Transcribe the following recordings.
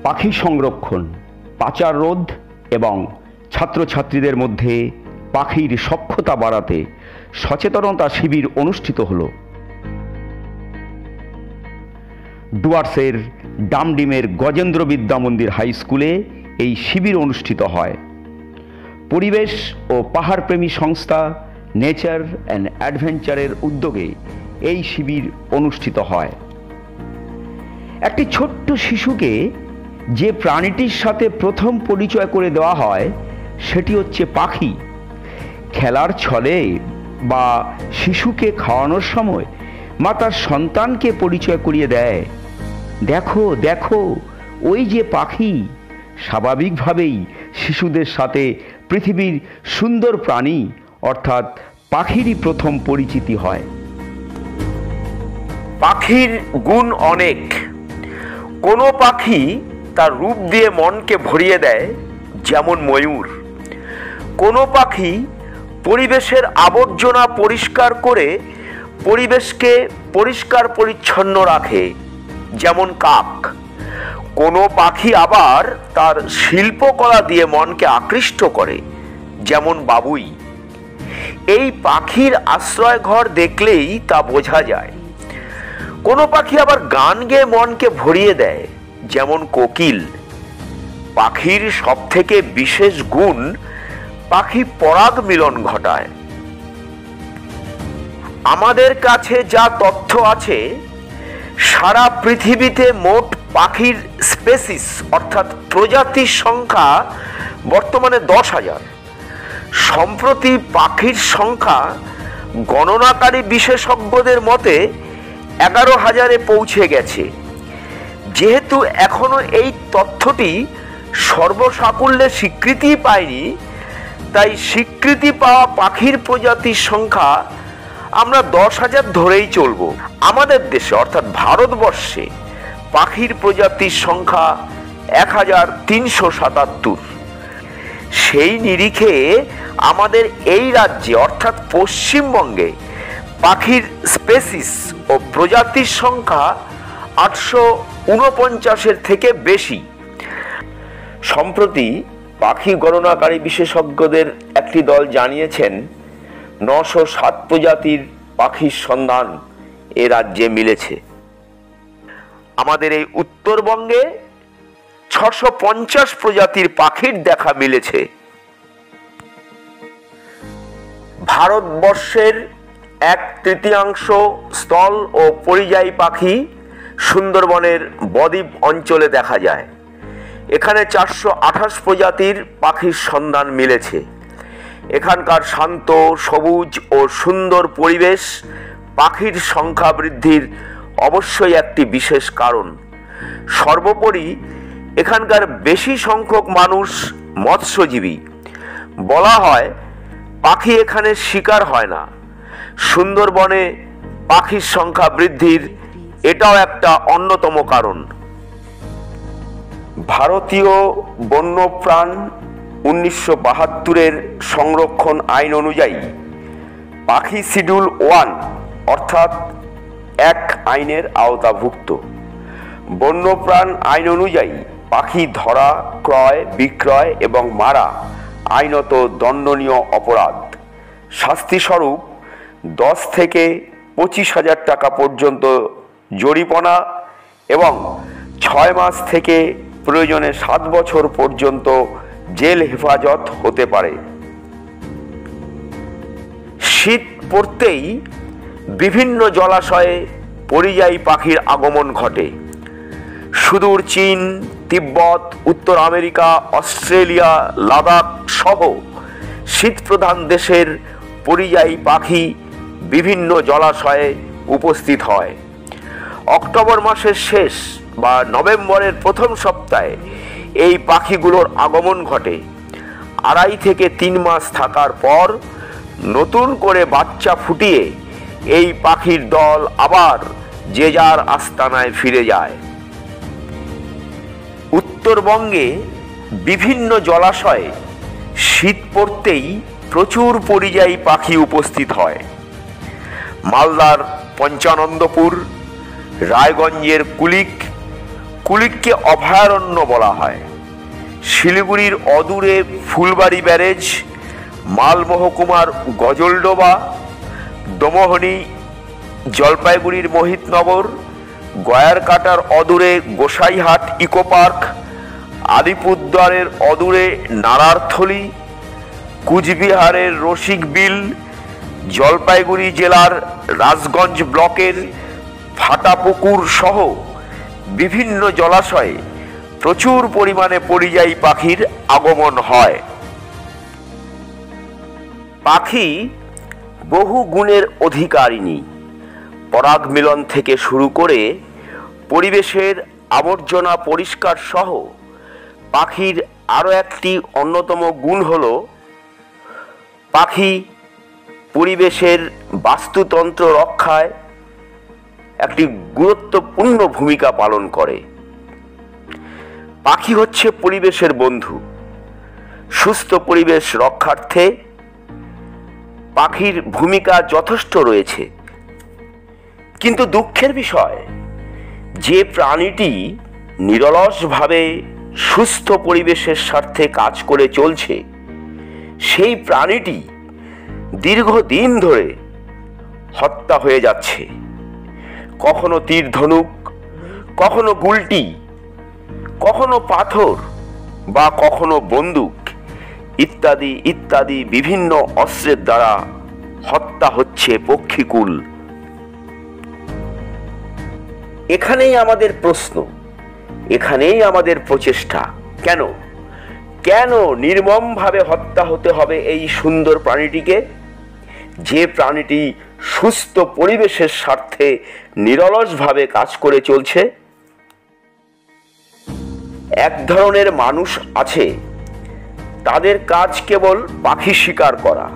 পাখি সংরক্ষণ, পাচার রোধ এবং ছাত্রছাত্রীদের মধ্যে পাখির সখ্যতা বাড়াতে সচেতনতা শিবির অনুষ্ঠিত হল। ডুয়ার্সের ডামডিমের গজেন্দ্র বিদ্যা মন্দির হাই স্কুলে এই শিবির অনুষ্ঠিত হয়। পরিবেশ ও পাহাড়প্রেমী সংস্থা নেচার অ্যান্ড অ্যাডভেঞ্চারের উদ্যোগে এই শিবির অনুষ্ঠিত হয়। একটি ছোট্ট শিশুকে যে প্রাণীটির সাথে প্রথম পরিচয় করে দেওয়া হয় সেটি হচ্ছে পাখি। খেলার ছলে বা শিশুকে খাওয়ানোর সময় মা তার সন্তানকে পরিচয় করিয়ে দেয়, দেখো দেখো ওই যে পাখি। স্বাভাবিকভাবেই শিশুদের সাথে পৃথিবীর সুন্দর প্রাণী অর্থাৎ পাখিরই প্রথম পরিচিতি হয়। পাখির গুণ অনেক। কোনো পাখি তার রূপ দিয়ে মনকে ভরিয়ে দেয়, যেমন ময়ূর। কোনো পাখি পরিবেশের আবর্জনা পরিষ্কার করে পরিবেশকে পরিষ্কার পরিচ্ছন্ন রাখে, যেমন কাক। কোনো পাখি আবার তার শিল্পকলা দিয়ে মনকে আকৃষ্ট করে, যেমন বাবুই। এই পাখির আশ্রয় ঘর দেখলেই তা বোঝা যায়। কোনো পাখি আবার গান গেয়ে মনকে ভরিয়ে দেয়, যেমন কোকিল। পাখির সবথেকে বিশেষ গুণ, পাখি পরাগ মিলন ঘটায়। আমাদের কাছে যা তথ্য আছে, সারা পৃথিবীতে মোট পাখির স্পেসিস অর্থাৎ প্রজাতির সংখ্যা বর্তমানে 10,000। সম্প্রতি পাখির সংখ্যা গণনাকারী বিশেষজ্ঞদের মতে 11,000-এ পৌঁছে গেছে। যেহেতু এখনো এই তথ্যটি সর্বসাকুল্যে স্বীকৃতি পায়নি, তাই স্বীকৃতি পাওয়া পাখির প্রজাতির সংখ্যা আমরা 10,000 ধরেই চলব। আমাদের দেশে অর্থাৎ ভারতবর্ষে পাখির প্রজাতির সংখ্যা 1,377। সেই নিরিখে আমাদের এই রাজ্যে অর্থাৎ পশ্চিমবঙ্গে পাখির স্পেসিস ও প্রজাতির সংখ্যা 849-এর থেকে বেশি। সম্প্রতি পাখি গণনাকারী বিশেষজ্ঞদের একটি দল জানিয়েছেন 907 প্রজাতির পাখির সন্ধান এ রাজ্যে মিলেছে। আমাদের এই উত্তরবঙ্গে 650 প্রজাতির পাখির দেখা মিলেছে। ভারতবর্ষের 1/3 স্থল ও পরিযায়ী পাখি সুন্দরবনের বদ্বীপ অঞ্চলে দেখা যায়। এখানে 428 প্রজাতির পাখির সন্ধান মিলেছে। এখানকার শান্ত, সবুজ ও সুন্দর পরিবেশ পাখির সংখ্যা বৃদ্ধির অবশ্যই একটি বিশেষ কারণ। সর্বোপরি এখানকার বেশি সংখ্যক মানুষ মৎস্যজীবী। বলা হয় পাখি এখানে শিকার হয় না। সুন্দরবনে পাখির সংখ্যা বৃদ্ধির এটাও একটা অন্যতম কারণ। ভারতীয় বন্যপ্রাণ 1972-এর সংরক্ষণ আইন অনুযায়ী পাখি শিডিউল 1 অর্থাৎ 1 আইনের আওতাভুক্ত। বন্যপ্রাণ আইন অনুযায়ী পাখি ধরা, ক্রয়, বিক্রয় এবং মারা আইনত দণ্ডনীয় অপরাধ। শাস্তিস্বরূপ 10 থেকে 25,000 টাকা পর্যন্ত জরিমানা এবং 6 মাস থেকে প্রয়োজনে 7 বছর পর্যন্ত জেল হেফাজত হতে পারে। শীত পড়তেই বিভিন্ন জলাশয়ে পরিযায়ী পাখির আগমন ঘটে। সুদূর চীন, তিব্বত, উত্তর আমেরিকা, অস্ট্রেলিয়া, লাদাখ সহ শীতপ্রধান দেশের পরিযায়ী পাখি বিভিন্ন জলাশয়ে উপস্থিত হয়। অক্টোবর মাসের শেষ বা নভেম্বরের প্রথম সপ্তাহে এই পাখিগুলোর আগমন ঘটে। 2.5 থেকে 3 মাস থাকার পর নতুন করে বাচ্চা ফুটিয়ে এই পাখির দল আবার যে যার আস্তানায় ফিরে যায়। উত্তরবঙ্গে বিভিন্ন জলাশয়ে শীত পড়তেই প্রচুর পরিযায়ী পাখি উপস্থিত হয়। মালদার পঞ্চানন্দপুর, রায়গঞ্জের কুলিক, কুলিককে অভয়ারণ্য বলা হয়। শিলিগুড়ির অদূরে ফুলবাড়ি ব্যারেজ, মাল মহকুমার গজলডোবা, দমোহনী জলপাইগুড়ির মোহিতনগর, গয়ারকাটার অদূরে গোসাইহাট ইকো পার্ক, আলিপুরদুয়ারের অদূরে নারারথলি, কুচবিহারের রসিকবিল, জলপাইগুড়ি জেলার রাজগঞ্জ ব্লকের ফাটাপুকুর সহ বিভিন্ন জলাশয়ে প্রচুর পরিমাণে পরিযায়ী পাখির আগমন হয়। পাখি বহু গুণের অধিকারিণী। পরাগ মিলন থেকে শুরু করে পরিবেশের আবর্জনা পরিষ্কার সহ পাখির আরও একটি অন্যতম গুণ হল পাখি পরিবেশের বাস্তুতন্ত্র রক্ষায় একটি গুরুত্বপূর্ণ ভূমিকা পালন করে। পাখি হচ্ছে পরিবেশের বন্ধু। সুস্থ পরিবেশ রক্ষার্থে পাখির ভূমিকা যথেষ্ট রয়েছে। কিন্তু দুঃখের বিষয়, যে প্রাণীটি নিরলসভাবে সুস্থ পরিবেশের স্বার্থে কাজ করে চলছে, সেই প্রাণীটি দীর্ঘদিন ধরে হত্যা হয়ে যাচ্ছে। কখনো তীর ধনুক, কখনো গুলটি, কখনো পাথর বা কখনো বন্দুক ইত্যাদি ইত্যাদি বিভিন্ন অস্ত্রের দ্বারা হত্যা হচ্ছে পক্ষীকুল। এখানেই আমাদের প্রশ্ন, এখানেই আমাদের প্রচেষ্টা। কেন কেন নির্মমভাবে হত্যা হতে হবে এই সুন্দর প্রাণীটিকে, যে প্রাণীটি সুস্থ পরিবেশের স্বার্থে নিরলসভাবে কাজ করে চলছে? এক ধরনের মানুষ আছে, তাদের কাজ কেবল পাখি শিকার করা।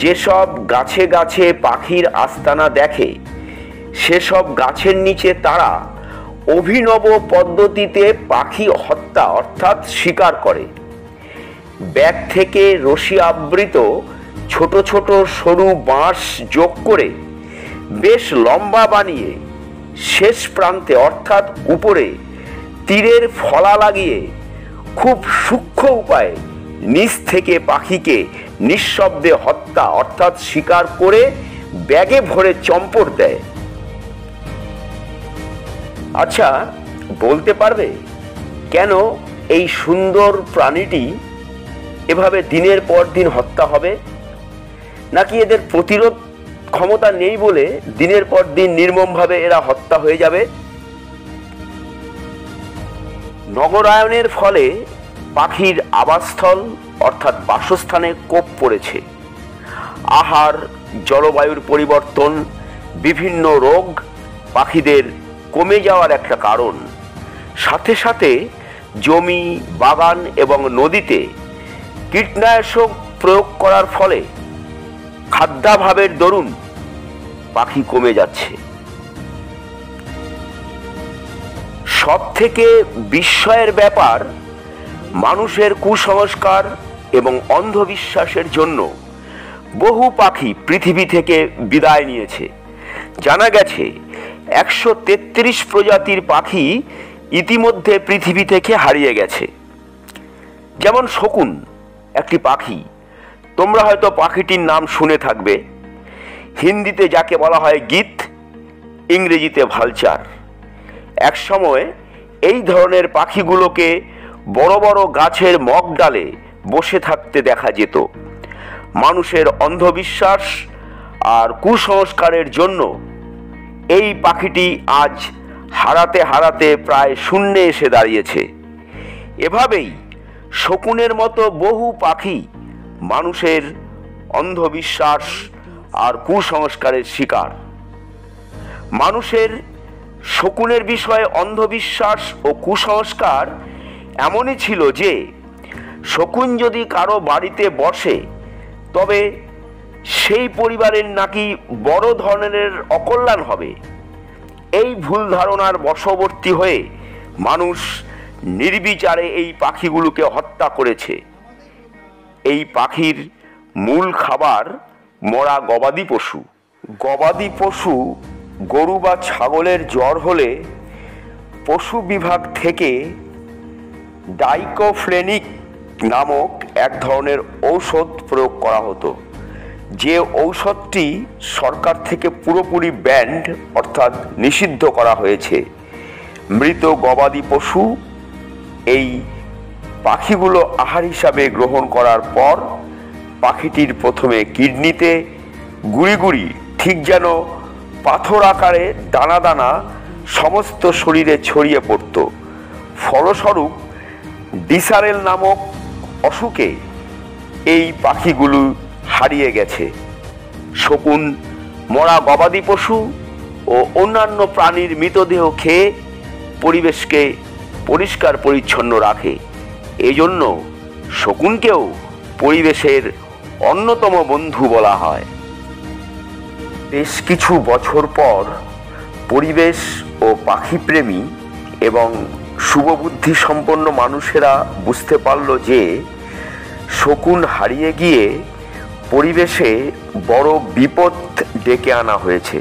যেসব গাছে গাছে পাখির আস্তানা দেখে, সেসব গাছের নিচে তারা অভিনব পদ্ধতিতে পাখি হত্যা অর্থাৎ শিকার করে। ব্যাগ থেকে রশি আবৃত ছোট ছোট সরু বাঁশ যোগ করে বেশ লম্বা বানিয়ে শেষ প্রান্তে অর্থাৎ উপরে তীরের ফলা লাগিয়ে খুব সূক্ষ্ম উপায়ে নিচ থেকে পাখিকে নিঃশব্দে হত্যা অর্থাৎ শিকার করে ব্যাগে ভরে চম্পট দেয়। আচ্ছা, বলতে পারবে কেন এই সুন্দর প্রাণীটি এভাবে দিনের পর দিন হত্যা হবে? নাকি এদের প্রতিরোধ ক্ষমতা নেই বলে দিনের পর দিন নির্মমভাবে এরা হত্যা হয়ে যাবে? নগরায়নের ফলে পাখির আবাসস্থল অর্থাৎ বাসস্থানে কোপ পড়েছে। আহার, জলবায়ুর পরিবর্তন, বিভিন্ন রোগ পাখিদের কমে যাওয়ার একটা কারণ। সাথে সাথে জমি, বাগান এবং নদীতে কীটনাশক প্রয়োগ করার ফলে খাদ্যাভাবের দরুন পাখি কমে যাচ্ছে। সব থেকে বিস্ময়ের ব্যাপার, মানুষের কুসংস্কার এবং অন্ধবিশ্বাসের জন্য বহু পাখি পৃথিবী থেকে বিদায় নিয়েছে। জানা গেছে 133 প্রজাতির পাখি ইতিমধ্যে পৃথিবী থেকে হারিয়ে গেছে। যেমন শকুন একটি পাখি, তোমরা হয়তো পাখিটির নাম শুনে থাকবে। হিন্দিতে যাকে বলা হয় গিধ, ইংরেজিতে ভালচার। এক সময় এই ধরনের পাখিগুলোকে বড় বড় গাছের মগডালে বসে থাকতে দেখা যেত। মানুষের অন্ধবিশ্বাস আর কুসংস্কারের জন্য এই পাখিটি আজ হারাতে হারাতে প্রায় শূন্যে এসে দাঁড়িয়েছে। এভাবেই শকুনের মতো বহু পাখি মানুষের অন্ধবিশ্বাস আর কুসংস্কারের শিকার। মানুষের শকুনের বিষয়ে অন্ধবিশ্বাস ও কুসংস্কার এমনই ছিল যে শকুন যদি কারো বাড়িতে বসে তবে সেই পরিবারের নাকি বড় ধরনের অকল্যাণ হবে। এই ভুল ধারণার বশবর্তী হয়ে মানুষ নির্বিচারে এই পাখিগুলোকে হত্যা করেছে। এই পাখির মূল খাবার মরা গবাদি পশু। গবাদি পশু, গরু বা ছাগলের জ্বর হলে পশু বিভাগ থেকে ডাইক্লোফেনিক নামক এক ধরনের ঔষধ প্রয়োগ করা হতো, যে ঔষধটি সরকার থেকে পুরোপুরি ব্যান্ড অর্থাৎ নিষিদ্ধ করা হয়েছে। মৃত গবাদি পশু এই পাখিগুলো আহার হিসাবে গ্রহণ করার পর পাখিটির প্রথমে কিডনিতে গুড়ি গুড়ি, ঠিক যেন পাথর আকারে দানা দানা সমস্ত শরীরে ছড়িয়ে পড়ত। ফলস্বরূপ ডিসারেল নামক অসুখে এই পাখিগুলো হারিয়ে গেছে। শকুন মরা গবাদি পশু ও অন্যান্য প্রাণীর মৃতদেহ খেয়ে পরিবেশকে পরিষ্কার পরিচ্ছন্ন রাখে। এই জন্য শকুনকেও পরিবেশের অন্যতম বন্ধু বলা হয়। বেশ কিছু বছর পর পরিবেশ ও পাখিপ্রেমী এবং শুভবুদ্ধি সম্পন্ন মানুষেরা বুঝতে পারল যে শকুন হারিয়ে গিয়ে পরিবেশে বড় বিপদ ডেকে আনা হয়েছে।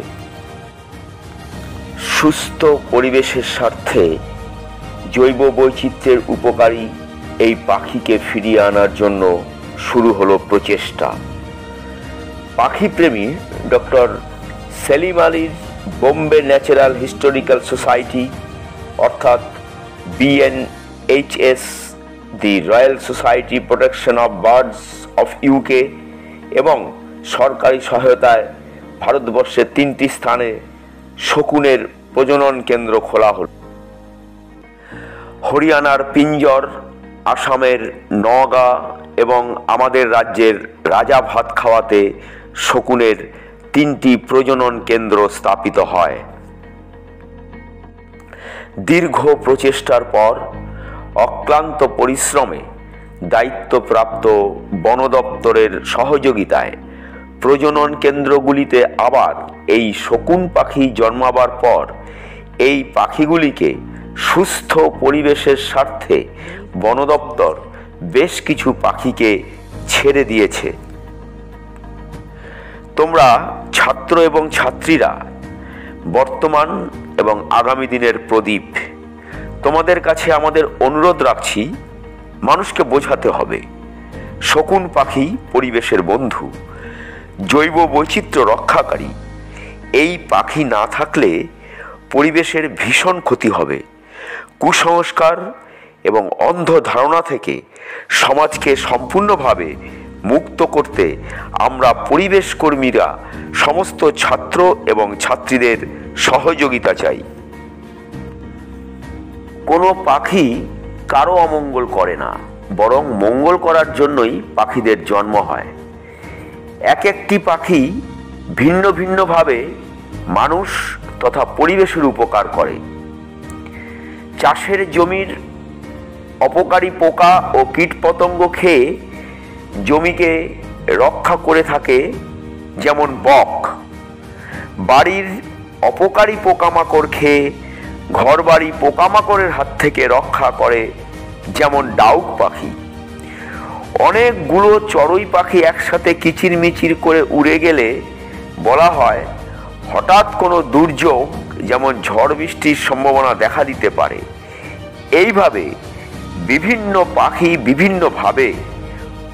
সুস্থ পরিবেশের স্বার্থে জৈব বৈচিত্র্যের উপকারী এই পাখিকে ফিরিয়ে আনার জন্য শুরু হলো প্রচেষ্টা। পাখিপ্রেমী ডক্টর সেলিম আলীর বোম্বে ন্যাচারাল হিস্টোরিক্যাল সোসাইটি অর্থাৎ BNHS, the royal society protection of birds of UK এবং সরকারি সহায়তায় ভারতবর্ষের 3টি স্থানে শকুনের প্রজনন কেন্দ্র খোলা হল। হরিয়ানার পিঞ্জর, আসামের নওগাঁ এবং আমাদের রাজ্যের রাজাভাতখাওয়াতে শকুনের 3টি প্রজনন কেন্দ্র স্থাপিত হয়। দীর্ঘ প্রচেষ্টার পর অক্লান্ত পরিশ্রমে দায়িত্বপ্রাপ্ত বন দপ্তরের সহযোগিতায় প্রজনন কেন্দ্রগুলিতে আবার এই শকুন পাখি জন্মাবার পর এই পাখিগুলিকে সুস্থ পরিবেশের স্বার্থে বন দপ্তর বেশ কিছু পাখিকে ছেড়ে দিয়েছে। তোমরা ছাত্র এবং ছাত্রীরা বর্তমান এবং আগামী দিনের প্রদীপ। তোমাদের কাছে আমাদের অনুরোধ রাখছি, মানুষকে বোঝাতে হবে শকুন পাখি পরিবেশের বন্ধু, জৈব বৈচিত্র্য রক্ষাকারী। এই পাখি না থাকলে পরিবেশের ভীষণ ক্ষতি হবে। কুসংস্কার এবং অন্ধ ধারণা থেকে সমাজকে সম্পূর্ণভাবে মুক্ত করতে আমরা পরিবেশ কর্মীরা সমস্ত ছাত্র এবং ছাত্রীদের সহযোগিতা চাই। কোনো পাখি কারো অমঙ্গল করে না, বরং মঙ্গল করার জন্যই পাখিদের জন্ম হয়। এক একটি পাখি ভিন্ন ভিন্নভাবে মানুষ তথা পরিবেশের উপকার করে। চাষের জমির অপকারী পোকা ও কীটপতঙ্গ খেয়ে জমিকে রক্ষা করে থাকে, যেমন বক। বাড়ির অপকারী পোকামাকড় খেয়ে ঘরবাড়ি পোকামাকড়ের হাত থেকে রক্ষা করে, যেমন ডাউক পাখি। অনেকগুলো চড়ুই পাখি একসাথে কিচিরমিচির করে উড়ে গেলে বলা হয় হঠাৎ কোনো দুর্যোগ যেমন ঝড় বৃষ্টির সম্ভাবনা দেখা দিতে পারে। এইভাবে বিভিন্ন পাখি বিভিন্নভাবে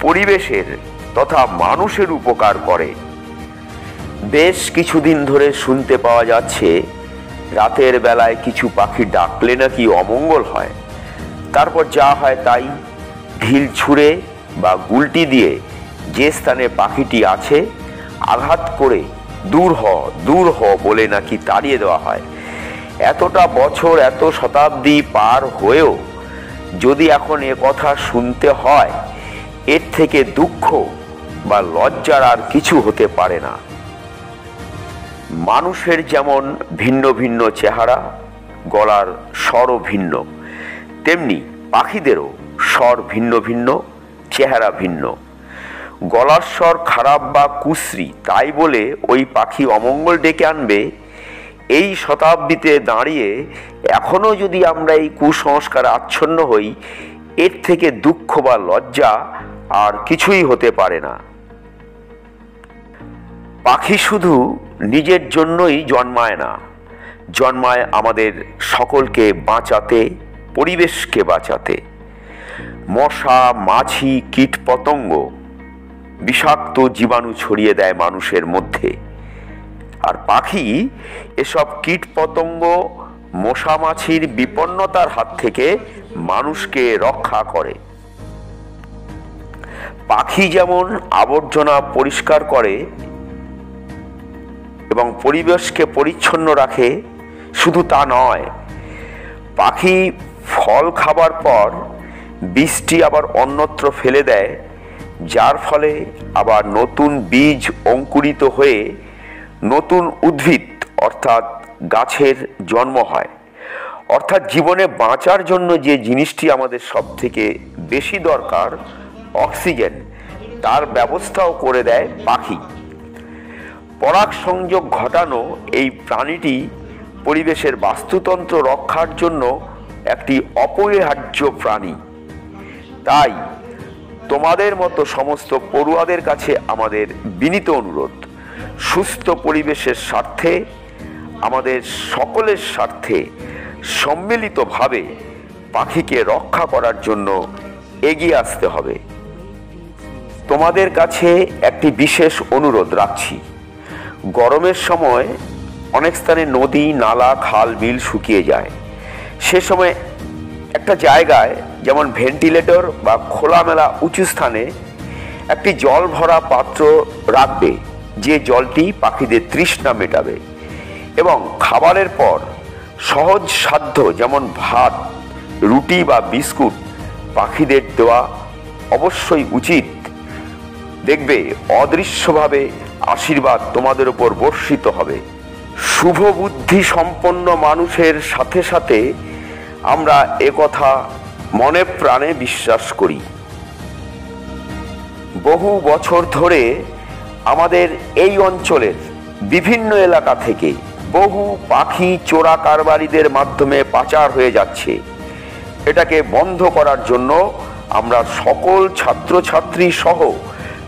পরিবেশের তথা মানুষের উপকার করে। বেশ কিছুদিন ধরে শুনতে পাওয়া যাচ্ছে রাতের বেলায় কিছু পাখি ডাকলে নাকি অমঙ্গল হয়। তারপর যা হয় তাই ঢিল ছুঁড়ে বা গুলটি দিয়ে যে স্থানে পাখিটি আছে আঘাত করে দূর হ বলে নাকি তাড়িয়ে দেওয়া হয়। এতটা বছর, এত শতাব্দী পার হয়েও যদি এখন এ কথা শুনতে হয়, এর থেকে দুঃখ বা লজ্জার আর কিছু হতে পারে না। মানুষের যেমন ভিন্ন ভিন্ন চেহারা, গলার স্বরও ভিন্ন, তেমনি পাখিদেরও স্বর ভিন্ন ভিন্ন, চেহারা ভিন্ন। গলার স্বর খারাপ বা কুশ্রী তাই বলে ওই পাখি অমঙ্গল ডেকে আনবে, এই শতাব্দীতে দাঁড়িয়ে এখনো যদি আমরা এই কুসংস্কার আচ্ছন্ন হই, এর থেকে দুঃখ বা লজ্জা আর কিছুই হতে পারে না। পাখি শুধু নিজের জন্যই জন্মায় না, জন্মায় আমাদের সকলকে বাঁচাতে, পরিবেশকে বাঁচাতে। মশা, মাছি, কীটপতঙ্গ বিষাক্ত জীবাণু ছড়িয়ে দেয় মানুষের মধ্যে, আর পাখি এসব কীটপতঙ্গ, মশা মাছির বিপন্নতার হাত থেকে মানুষকে রক্ষা করে। পাখি যেমন আবর্জনা পরিষ্কার করে এবং পরিবেশকে পরিচ্ছন্ন রাখে, শুধু তা নয়, পাখি ফল খাবার পর বীজটি আবার অন্যত্র ফেলে দেয়, যার ফলে আবার নতুন বীজ অঙ্কুরিত হয়ে নতুন উদ্ভিদ অর্থাৎ গাছের জন্ম হয়। অর্থাৎ জীবনে বাঁচার জন্য যে জিনিসটি আমাদের সব থেকে বেশি দরকার, অক্সিজেন, তার ব্যবস্থাও করে দেয় পাখি। পরাগ সংযোগ ঘটানো এই প্রাণীটি পরিবেশের বাস্তুতন্ত্র রক্ষার জন্য একটি অপরিহার্য প্রাণী। তাই তোমাদের মতো সমস্ত পড়ুয়াদের কাছে আমাদের বিনীত অনুরোধ, সুস্থ পরিবেশের স্বার্থে, আমাদের সকলের স্বার্থে সম্মিলিতভাবে পাখিকে রক্ষা করার জন্য এগিয়ে আসতে হবে। তোমাদের কাছে একটি বিশেষ অনুরোধ রাখছি। গরমের সময় অনেক স্থানে নদী, নালা, খাল, বিল শুকিয়ে যায়। সে সময় একটা জায়গায়, যেমন ভেন্টিলেটর বা খোলামেলা উঁচু স্থানে, একটি জল ভরা পাত্র রাখবে, যে জলটি পাখিদের তৃষ্ণা মেটাবে। এবং খাবারের পর সহজ সাধ্য, যেমন ভাত, রুটি বা বিস্কুট পাখিদের দেওয়া অবশ্যই উচিত। দেখবে অদৃশ্যভাবে আশীর্বাদ তোমাদের উপর বর্ষিত হবে। শুভ বুদ্ধি সম্পন্ন মানুষের সাথে সাথে আমরা একথা মনে প্রাণে বিশ্বাস করি। বহু বছর ধরে আমাদের এই অঞ্চলের বিভিন্ন এলাকা থেকে বহু পাখি চোরা কারবারিদের মাধ্যমে পাচার হয়ে যাচ্ছে। এটাকে বন্ধ করার জন্য আমরা সকল ছাত্রছাত্রী সহ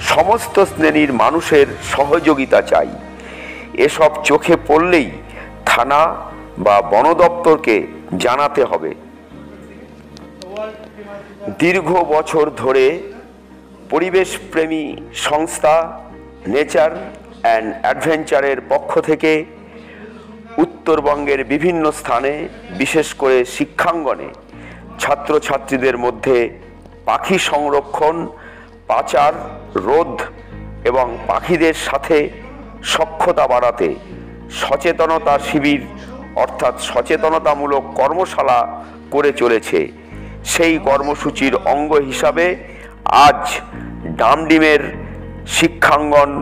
সমস্ত শ্রেণীর মানুষের সহযোগিতা চাই। এসব চোখে পড়লেই থানা বা বন দপ্তরকে জানাতে হবে। দীর্ঘ বছর ধরে পরিবেশ প্রেমী সংস্থা নেচার অ্যান্ড অ্যাডভেঞ্চারের পক্ষ থেকে উত্তরবঙ্গের বিভিন্ন স্থানে, বিশেষ করে শিক্ষাঙ্গনে, ছাত্রছাত্রীদের মধ্যে পাখি সংরক্ষণ, পাচার রোধ এবং পাখিদের সাথে সখ্যতা বাড়াতে সচেতনতা শিবির অর্থাৎ সচেতনতামূলক কর্মশালা করে চলেছে। সেই কর্মসূচির অঙ্গ হিসাবে আজ ডামডিমের শিক্ষাঙ্গন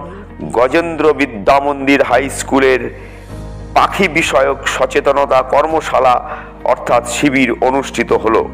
গজেন্দ্র বিদ্যা মন্দির হাই স্কুলের পাখি বিষয়ক সচেতনতা কর্মশালা অর্থাৎ শিবির অনুষ্ঠিত হলো।